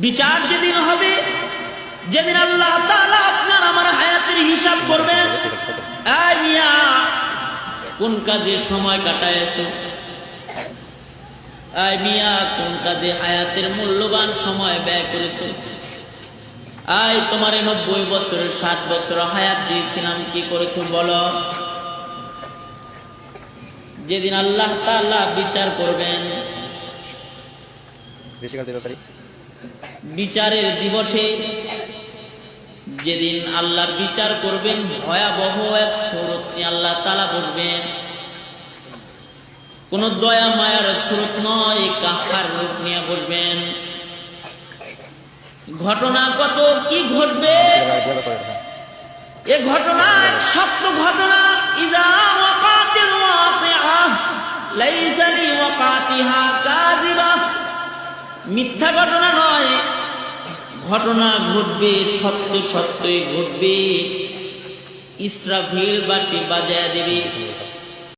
বিচার যেদিন হবে, যেদিন আল্লাহ তাআলা আপনার আমার হায়াতের হিসাব করবেন, এই মিয়া কোন কাজে সময় কাটায়ছো, এই মিয়া কোন কাজে হায়াতের মূল্যবান সময় ব্যয় করেছো, এই তোমার 90 বছরের 60 বছর হায়াত দিয়েছিলাম, কি করেছো বলো। যেদিন আল্লাহ তাআলা বিচার করবেন, বিচারের দিবসে যেদিন আল্লাহ বিচার করবেন, ভয়াবহ এক সুরত নিয়ে আল্লাহ তাআলা বলবেন। কোন দয়া মায়ার সুরত নয়, কাহার রূপ নিয়ে বলবেন। ঘটনা কত কি ঘটবে, এ ঘটনা এক শক্ত ঘটনা। ইযা ওয়াকাতিল ওয়াকিআ লাইসা লিওয়াকাতিহা কাযিবা, মিথ্যা ঘটনা নয়, ঘটনা ঘটবে, সত্য সত্যই ঘটবে। ইসরাফিল বাঁশি বাজায় দেবে।